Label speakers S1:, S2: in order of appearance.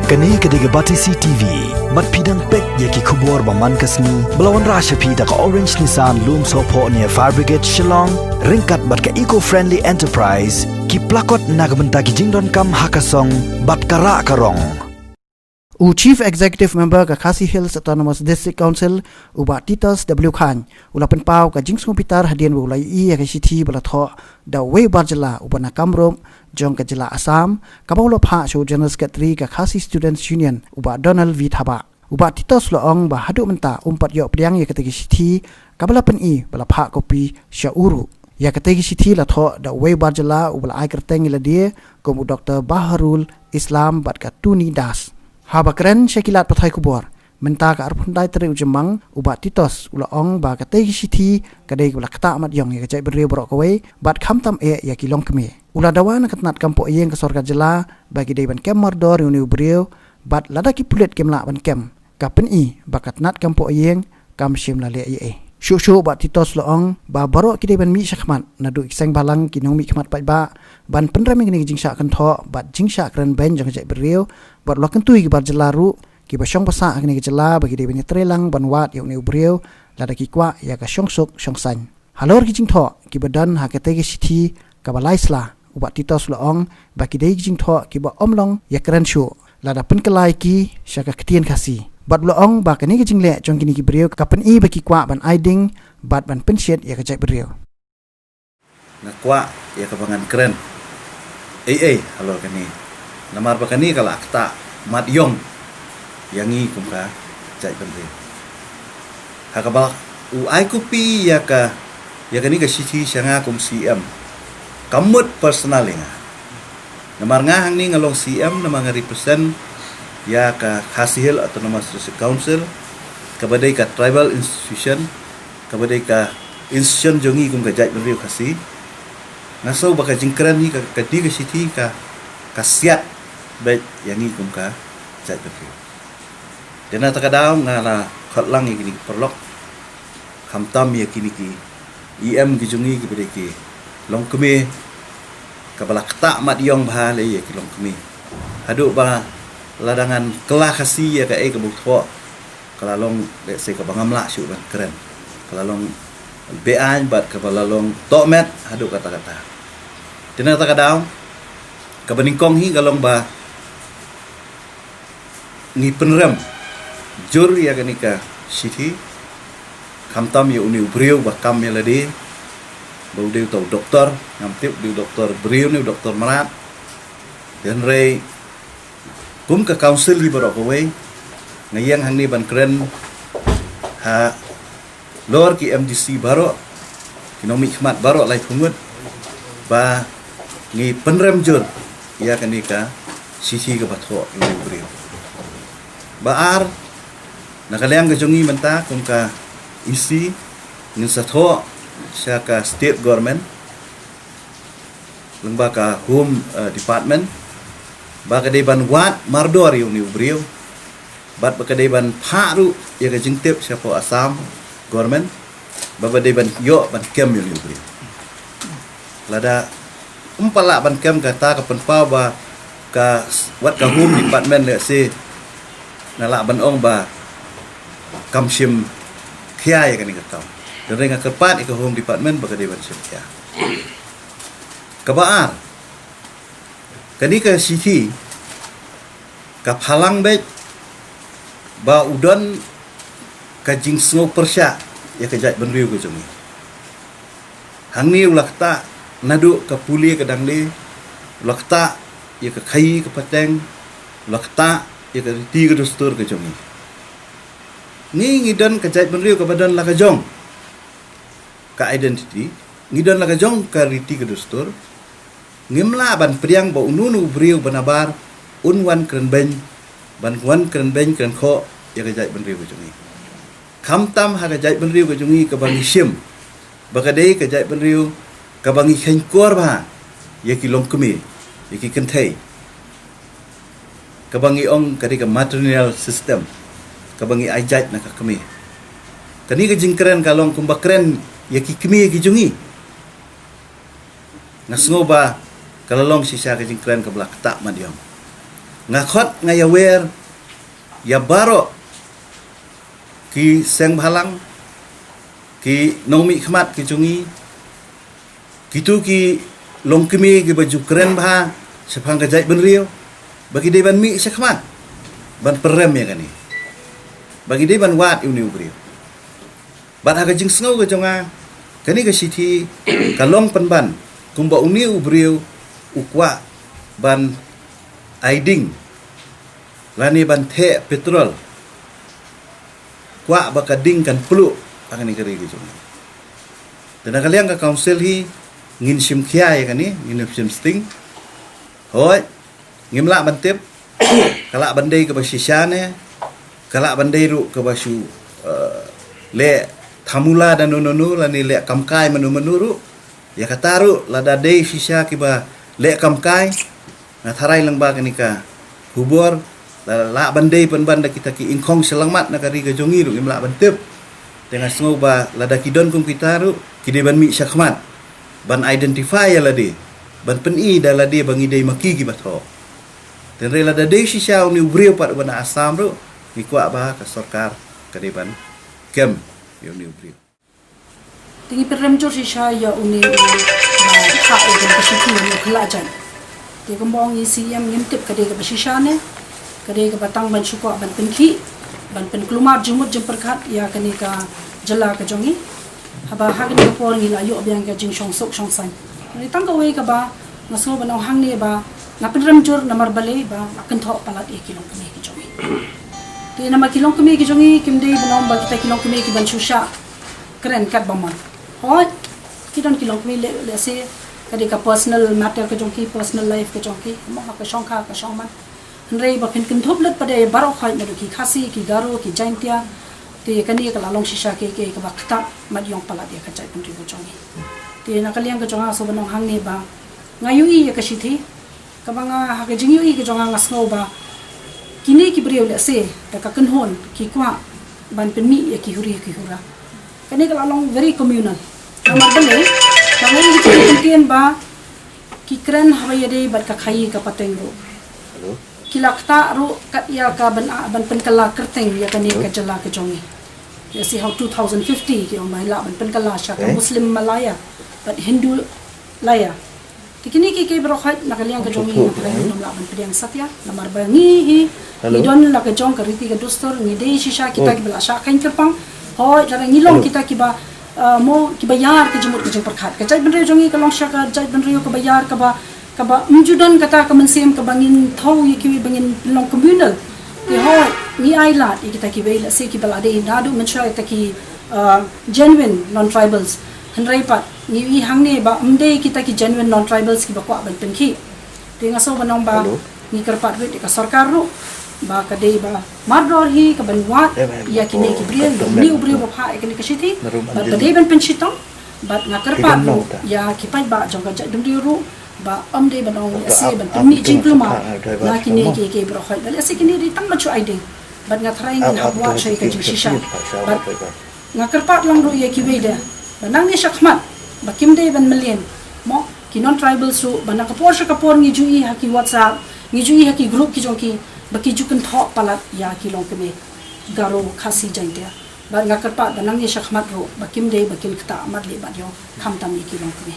S1: Kani kediga bati CTV, mat pidang pek yaki kubur baman kasni, belawan rasha pida ka Orange Nissan Loom Sopo near Fire Brigade Shillong, ringkat bat ka eco-friendly enterprise, ki plakot nagbenta ki jingdon kam hakasong, bat kara karong.
S2: Chief Executive Member ka Khasi Hills Autonomous District Council uba Titus W Khan ulapan pau ka Jing's Kompitar hadian ulai ka city balatho da way barjala uba na Kamrom jong ka jila Assam kabaulo pha show General Secretary ka Khasi Students Union uba Donald V Thaba uba Titus loong ba hadu menta umpat yo priang ya kategi city kabalapan bala pha kopi syauru ya kategi city latho da way barjala uba ai kerteng ila dia komu Dr. Baharul Islam bat ka Tuni Das Habakren syakilat pathai kubor menta ka arpundai tere ujemang ubat titos ula ong ba kategi city kadai ula kata amat yong ya kacai beriu borok kawai bat khamtam ya kilong keme ula dawan katnat kampo yeng ka sorga jela bagi dai ban kem mordor uni beriu bat lada ki pulet kemla ban kem kapen ba katnat kampo yeng kam shim la le Shushu bat titos loong ba barok ki dai ban mi syakmat nadu ikseng balang ki nong mi khmat pai ba ban penrami kini jingsha kan tho bat jingsha kran ben jang kacai beriu bat lokan tui ki bar jelaru ki basyong pasa kini jela bagi dai ban trelang ban wat yu ni beriu lada ki kwa ya ka syong suk syong san halor ki jing tho ki badan ha kategi city ka balaisla ubat titos loong ba ki dai jing tho ki ba omlong ya kran shu lada penkelai ki syaka ketien kasi bat loong ba kani kijing le jong kini ki beriu kapen baki kwa ban aiding bat ban pensiet ya kajai beriu
S3: na kwa ya kabangan keren halo kani namar ba kani kala akta mat yong yangi kumka jai beriu hakabal u ai kupi ya kani ka sisi syanga kum CM kamut personal nga namar nga hang ni ngalong CM namang represent ya ka Khasi Hills Autonomous District Council kabadai ka tribal institution kabadai ka institution jongi kum ka jai beriu khasi naso baka jingkran ni ka tiga city ka siat baik yangi kum ka jai beriu dena takadaw ngala khatlang iki perlok khamtam ya kini ki EM ki jongi ki bedai ki longkeme kabalak ta mat yong bha le ya ki longkeme hadu ba ladangan kelah khasi ya ka kabutho kalalong le se ka bangamla syu ban keren kalalong bean bat ka balalong tomet hadu kata-kata dina takadaw ka baningkong hi galong ba ni penrem jur ya kanika city khamtam ya uni beriu ba kam ya lade bau deu tau doktor ngamtip deu doktor beriu ni doktor marat dan rei kum ka council li barok away ngayang hang ni ban keren ha lor ki MDC barok kinomi khmat barok lai pungut ba ngi penrem jur ya kanika sisi ka batho ni beriu baar nakalayang ka jongi menta kum ka isi ngin satho sya ka state government lengba ka home department baka dai ban wat mardor yu ni beriu bat baka dai ban pharu ya ka jingtep siapa Assam government baba dai ban yo ban kem yu ni beriu lada umpala ban kem kata ka penpa ba ka wat ka home department le se nala ban ong ba kamshim khia ya kan kata dan nga kerpat ka home department baka dai ban sim khia kabaar kani ka city ka phalang bet ba udon ka jingsngo persya ya ka jai benriu ka jongi hangni ulakta nadu ka puli ka dangli ulakta ya ka khai ka pateng ulakta ya ka ti ka dustur ka jongi ni ngidon ka jai benriu ka badan la ka jong ka identity ngidon la ka jong ka riti ka dustur ngimla ban priang ba ununu beriu banabar unwan kren ben ban wan kren ben kren kho ya ka jai benriu ka jongi khamtam ha ka jai benriu ka jongi ka bangi sim bakadei ka jai benriu ka bangi khenkor ba ya ki longkemi ya ki kenthei ka bangi ong ka ka maternal system ka bangi ajat na ka kemi kani ka jingkren ka long kumbakren ya ki kemi ki jongi ngasngo ba kalalong sisa ka jingkren ka belak tak madiam ngakot ngayawer ya baro ki seng bhalang ki nomi khmat ki chungi kitu ki longkimi ki baju keren bha sepang ka jai ben rio bagi de ban mi sekhmat ban perem ya kani bagi de ban wat uni ubrio ban aga jing sngo ga jonga kani ka siti kalong penban kumba uni ubrio ukwa ban aiding lani ban the petrol kwa bakading kan pelu angani kari ki jonga dan kalian ka council hi ngin sim khia ya kani ngin sim sting hoi ngimla bantip kala bandai ke basisane kala bandai ru ke basu le thamula dan nunu lani le kamkai menu menuru ya kataru lada dei sisa ki ba le kamkai na tharai lang ba kanika hubor la bandai penbanda kita ki ingkong selamat na kari ke jongi ru ngimla bantip tengah semua ba lada kidon kum kita ru kide ban mi syakmat ban identify ya ladi ban peni da ladi bangi dei maki ki batho dan rela da desi siya ni ubrio pat bana asam ru ni kwa ba ka sarkar kadiban kem yo ni ubrio
S4: tingi perem jor sisha ya uni ha o den kasitu ni khalajan te gombong yi siam ngintip kade ka basisha ne kade ka batang ban shuko ban penki ban pen klumar jumut jemperkat ya kani ka jala ka jongi haba hagni ka por ngi la yo biang ka jing shong sok shong san ni tang ka we ka ba ngaso banau hang ne ba ngapin ramjur namar balai ba akan thok palat e kilong kami ki jongi ti nama kilong kami ki jongi kimde banom ba kita kilong kami ki ban shusha keren kat baman hoi kidon kilong kami le se kadi ka personal matter ka jongi personal life ka jongi mo ka shongkha ka shongman nrei ba pin kin thop lat pade baro khoi na ki khasi ki garo ki jaintia ti kani ka lalong shisha ke ka ba khata mat yong palat e ka chai pun ri jongi ti na kaliang ka jonga so banong hang ne ba ngayui ka shithi kabanga ha ke jingyu i ke jonga ngasno ba kini ki brio le se ta ka kanhon ki kwa ban penmi ya ki huri ki hura kani ka long very communal amar bale kamari ki kentien ba ki kran hawai de bat ka khai ka pateng ro kilakta ro kat ya ka ban pen kala kerteng ya kani ka jala ka jongi ya si how 2050 ki mai la ban pen kala sha ka muslim malaya but hindu laya kini ki berokhat nakaliang ka jongi nakaliang nom laban pediang satya namar bangi hi idon la ka jong ka riti ka dostor ni dei shisha kita ki bala sha kain kerpang hoi jara ngilong kita ki ba mo ki bayar ka jumut ka jong perkhat ka jai benre jongi ka long sha ka jai benre ka bayar ka ba mjudan kata ka mensem ka bangin thau yi ki bangin long communal ki hoi ni aila kita ki bela se ki bala dei nadu menshai ta ki genuine non tribals hanrai pat ni hangne ba umde kita ki genuine non tribals ki bakwa ban penki tinga so banong ba ni karpat wit ka sarkar ru ba ka dei ba mardor hi ka banwa ya ki ne ki briel ni ubrio ba pha ekni ka shithi ba ka dei ban penchitong ba nga karpat ru ya ki pai ba jong ka dum ru ba umde banong se ban ni jingluma na ki ne ki bro khoi dal se ki ni ri tang ma chu aide ba nga thrai ni habwa chai ka jishisha ba nga karpat lang ru ya ki weida banang ni shakmat bakim de ban million mo ki non tribals ru banang kapor sha kapor ngi jui ha ki whatsapp ngi jui ha ki group ki jonki baki jukan thok palat ya ki long keme garo khasi jaintia ba nga karpa banang ni shakmat ru bakim de bakim kta amat le ba yo kham tam ni ki long keme